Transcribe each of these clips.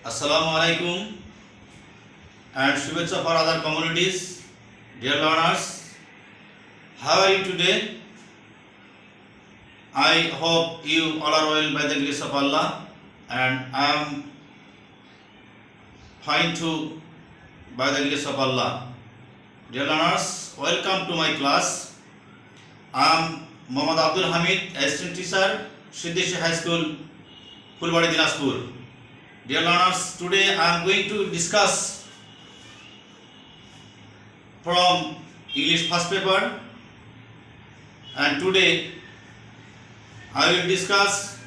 Assalamu alaikum and Shubhecha for other communities. Dear learners, how are you today? I hope you all are well by the grace of Allah, and I am fine too by the grace of Allah. Dear learners, welcome to my class. I am Mohammad Abdul Hamid, assistant teacher, Siddeshi High School, Fulbari, Dinaspur. Dear learners, today I am going to discuss from English first paper, and today I will discuss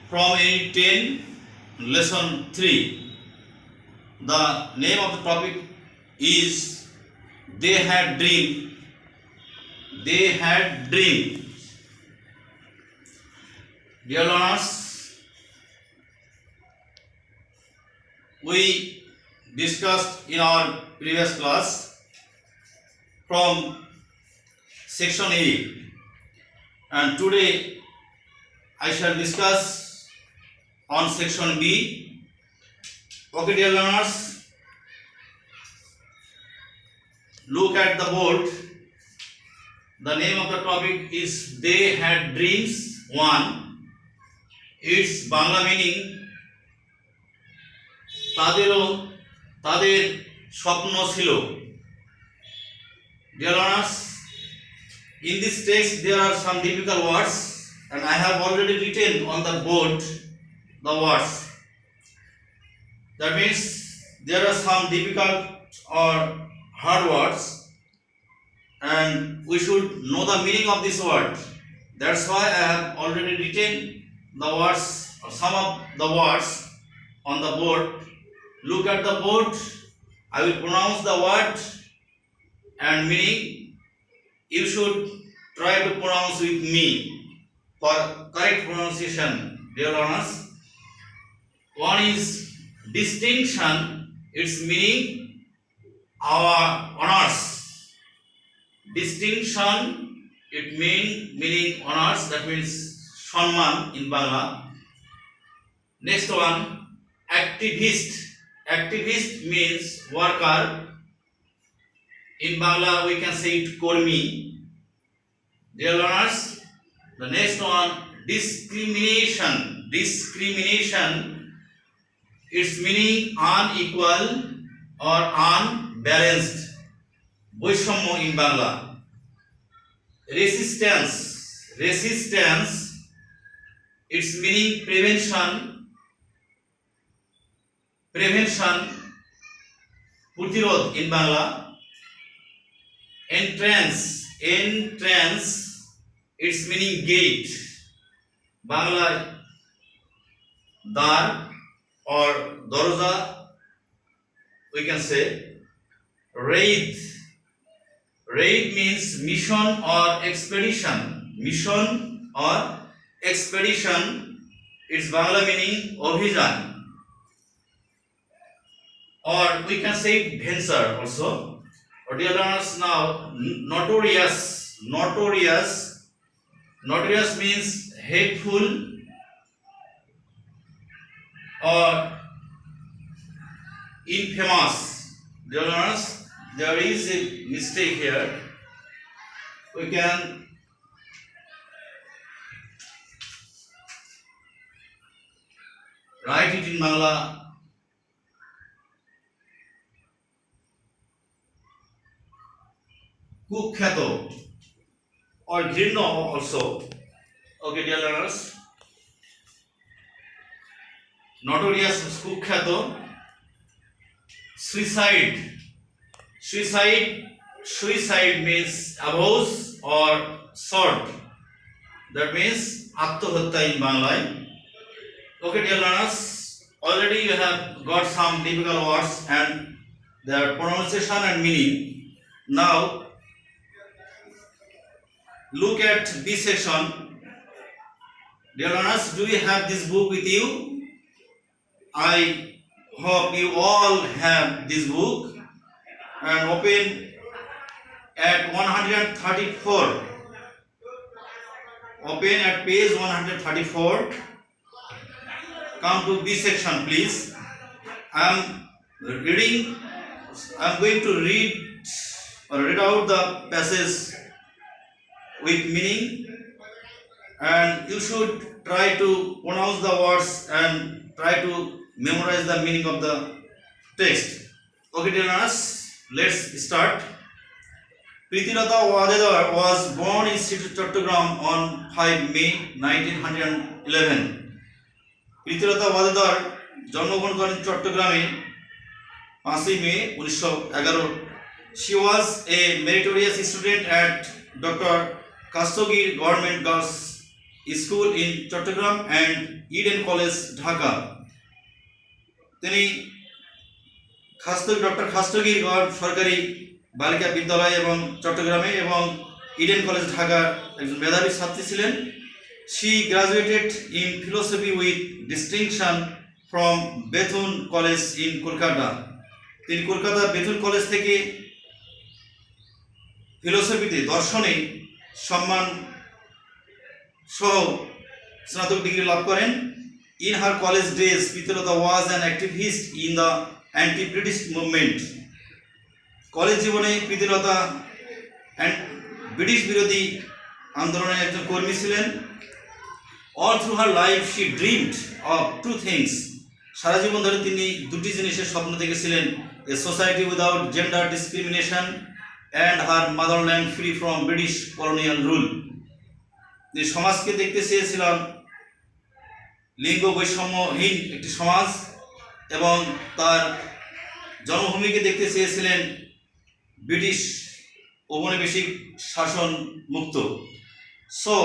from Unit 10, Lesson 3. The name of the topic is They Had Dream. They had dream. Dear learners, we discussed in our previous class from section A, and today I shall discuss on section B. Okay, dear learners, look at the board. The name of the topic is They Had Dreams 1. Its Bangla meaning তাদের স্বপ্ন ছিল. Dear learners, in this text there are some difficult words, and I have already written on the board the words. That means there are some difficult or hard words, and we should know the meaning of this word. That's why I have already written the words or some of the words on the board. Look at the board. I will pronounce the word and meaning. You should try to pronounce with me for correct pronunciation, dear learners. One is distinction. Its meaning our honors. Distinction, it meaning honors, that means সম্মান in Bangla. Next one, activist. Activist means worker. In Bangla we can say it kormi. Dear learners, the next one, discrimination. Discrimination, its meaning unequal or unbalanced. বৈষম্য in Bangla. Resistance. Resistance, its meaning prevention. Prevention, প্রতিরোধ in Bangla. Entrance. Entrance, its meaning gate. Bangla দ্বার or দরজা we can say. Raid. Raid means mission or expedition. Mission or expedition, its Bangla meaning অভিযান, or we can say venture also. Or dear learners, now notorious. Notorious. Notorious means hateful or infamous. Dear learners, there is a mistake here. We can write it in Bangla. কুখ্যাত or ঘৃণ্য also. Okay, dear learners, notorious কুখ্যাত. Suicide. Suicide. Suicide means abuse or short. That means আত্মহত্যা in Bangla. Okay, dear learners, already you have got some difficult words and their pronunciation and meaning. Now look at this section. Dear learners, do you have this book with you? I hope you all have this book, and open at 134. Open at page 134. Come to this section, please. I'm reading, I'm going to read or read out the passage with meaning, and you should try to pronounce the words and try to memorize the meaning of the text. Okay, dear learners, let's start. Pritilata Wadedar was born in City Chattogram on 5 May 1911. Pritilata Wadedar জন্মগ্রহণ করেন চট্টগ্রামে 5 মে 1911. She was a meritorious student at Dr. Kastogir Government Girls School in Chattogram and Eden College, Dhaka. তিনি doctor Khastagir সরকারি বালিকা বিদ্যালয় এবং চট্টগ্রামে এবং ইডেন কলেজ ঢাকা একজন মেধাবী ছাত্রী ছিলেন। She graduated in philosophy with distinction from Bethune College in Kolkata. তিনি কলকাতা বেথুন কলেজ থেকে ফিলোসফিতে দর্শনে সম্মান সহ স্নাতক ডিগ্রি লাভ করেন। In her college days, Pritilata was an activist in the anti-British movement. College জীবনে প্রীতিলতা ব্রিটিশ বিরোধী আন্দোলনের একজন কর্মী ছিলেন। All through her life she dreamed of two things. সারা জীবন ধরে তিনি দুটি জিনিসের স্বপ্ন দেখেছিলেন: a society without gender discrimination and her motherland free from British colonial rule. তিনি সমাজকে দেখতে চেয়েছিলেন লিঙ্গ বৈষম্যহীন একটি সমাজ এবং তার জন্মভূমিকে দেখতে চেয়েছিলেন ব্রিটিশ ঔপনিবেশিক শাসন মুক্ত। So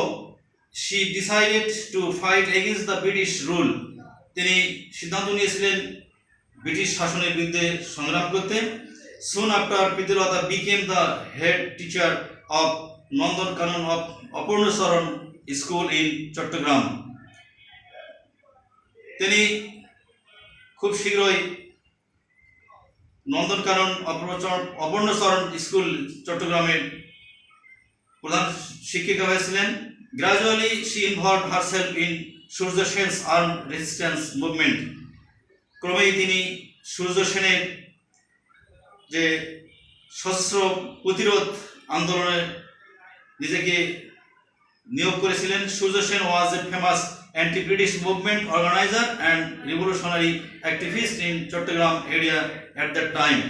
she decided to fight against the British rule. তিনি সিদ্ধান্ত নিয়েছিলেন ব্রিটিশ শাসনের বিরুদ্ধে সংগ্রাম করতে। Soon after, Pritilata became the head teacher of Nandankanan of Apurnacharan School in Chattogram. তিনি খুব শীঘ্রই নন্দনকানন অপর্ণচরণ স্কুল চট্টগ্রামের প্রধান শিক্ষিকা হয়েছিলেন। Gradually she involved herself in Surya Sen's armed resistance movement. ক্রমেই তিনি সূর্য সেনের যে সশস্ত্র প্রতিরোধ আন্দোলনে নিজেকে নিয়োগ করেছিলেন। Surya Sen was a famous anti-British movement organizer and revolutionary activist in Chattogram area at that time.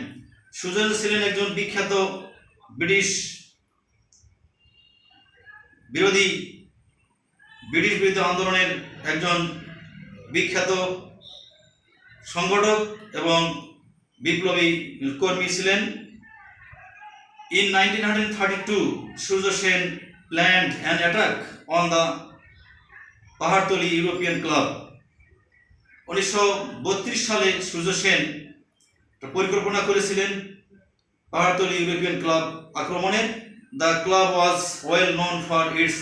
Sujon ছিলেন একজন বিখ্যাত ব্রিটিশ বিরোধী আন্দোলনের একজন বিখ্যাত সংগঠক এবং বিপ্লবী কর্মী ছিলেন। In 1932, Surya Sen planned an attack on the Pahartali European club. 1932 সালে সূর্য সেন পরিকল্পনা করেছিলেন পাহাড়তলি ইউরোপিয়ান ক্লাব আক্রমণের। The club was well known for its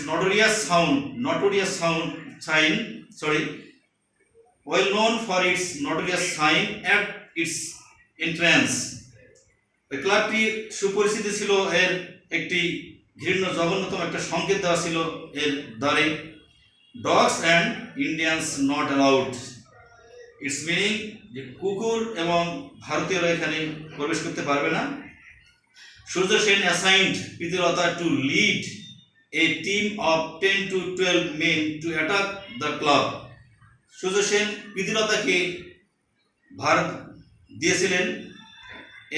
notorious sign at its entrance. এই ক্লাবটি সুপরিচিত ছিল, এর একটি ঘৃণ্য জঘন্যতম একটা সংকেত দেওয়া ছিল এর দ্বারে: Dogs and Indians not allowed. Its meaning যে কুকুর এবং ভারতীয়রা এখানে প্রবেশ করতে পারবে না। Surya Sen assigned Pritilata to lead a team of 10 to 12 men to attack the club. Surya Sen প্রীতিলতাকে ভার দিয়েছিলেন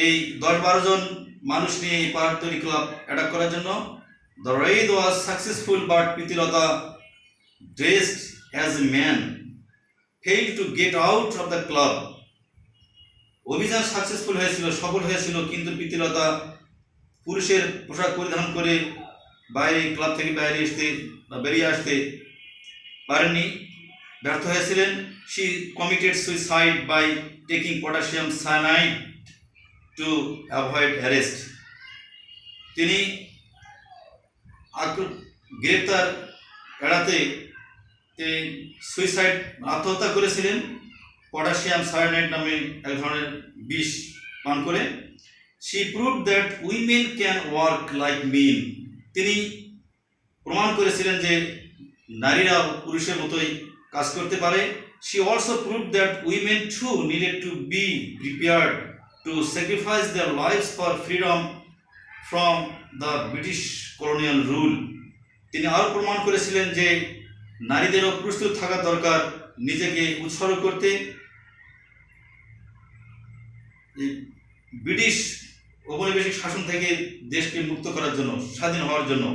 এই 10-12 জন মানুষ নিয়ে এই পাহাড়তলি ক্লাব অ্যাটাক করার জন্য। The raid was successful, but Pritilata, dressed as a man, failed to get out of the club. অভিযান successful হয়েছিল, সফল হয়েছিল, কিন্তু প্রীতিলতা পুরুষের পোশাক পরিধান করে ক্লাব থেকে বেরিয়ে আসতে পারেননি, ব্যর্থ হয়েছিলেন। She committed suicide by taking potassium cyanide to avoid arrest. তিনি গ্রেপ্তার এড়াতে সুইসাইড আত্মহত্যা করেছিলেন পটাশিয়াম সায়ানাইড নামে এক ধরনের বিষ পান করে। She proved that women can work like men. তিনি প্রমাণ করেছিলেন যে নারীরা পুরুষের মতোই কাজ করতে পারে। She also proved that women too needed to be prepared to sacrifice their lives for freedom from the British colonial rule. তিনি আরো প্রমাণ করেছিলেন যে নারীদেরও প্রস্তুত থাকা দরকার নিজেকে উৎসর্গ করতে ব্রিটিশ ঔপনিবেশিক শাসন থেকে দেশকে মুক্ত করার জন্য, স্বাধীন হওয়ার জন্য।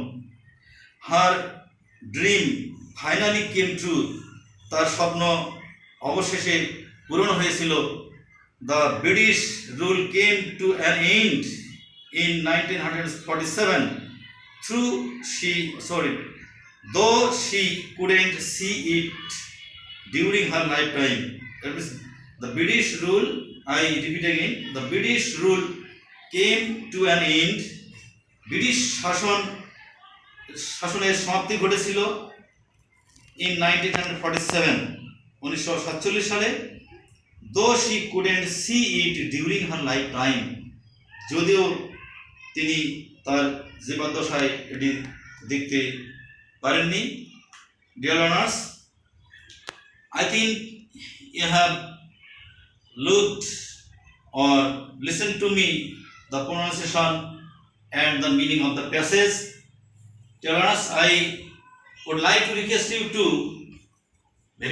হার ড্রিম ফাইনালি কেম ট্রু, তার স্বপ্ন অবশেষে পূরণ হয়েছিল। The British rule came to an end in 1947 though she couldn't see it during her lifetime. That means the British rule, I repeat again, the British rule came to an end. British শাসনের সমাপ্তি ঘটেছিল in 1947 সালে। though she couldn't see it during her lifetime, যদিও তিনি তার জীবদ্দশায় এটি দেখতে পারেননি। Dear learners, I think you have looked or listened to me the pronunciation and the meaning of the passage. Dear learners, I would like to request you to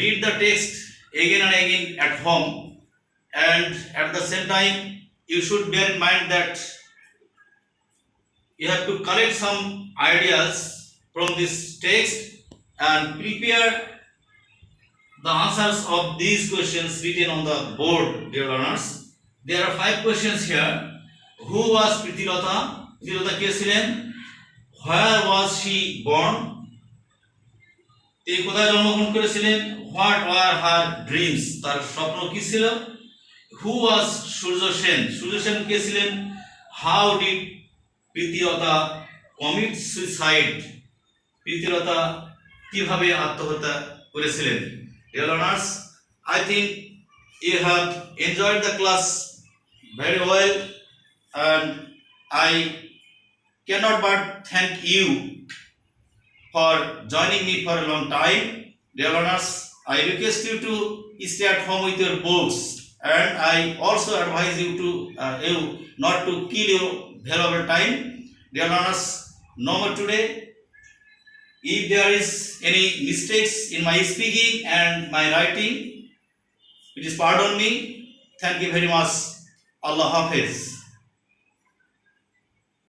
read the text again and again at home, and at the same time you should bear in mind that you have to collect some ideas from this text and prepare the answers of these questions written on the board. Dear learners, there are 5 questions here. Who was Pritilata? Pritilata কে ছিলেন? Where was she born? তিনি কোথায় জন্মগ্রহণ করেছিলেন? What were her dreams? তার স্বপ্ন কি ছিল? Who was Surya Sen? Surya Sen কে ছিলেন? How did Pritilata commit suicide? Pritilata কিভাবে আত্মহত্যা করেছিলেন? Dear learners, I think you have enjoyed the class very well, and I cannot but thank you for joining me for a long time. Dear learners, I request you to stay at home with your books, and I also advise you to you not to kill your valuable time. Dear learners, no more today. If there is any mistakes in my speaking and my writing, please pardon me. Thank you very much. Allah Hafiz.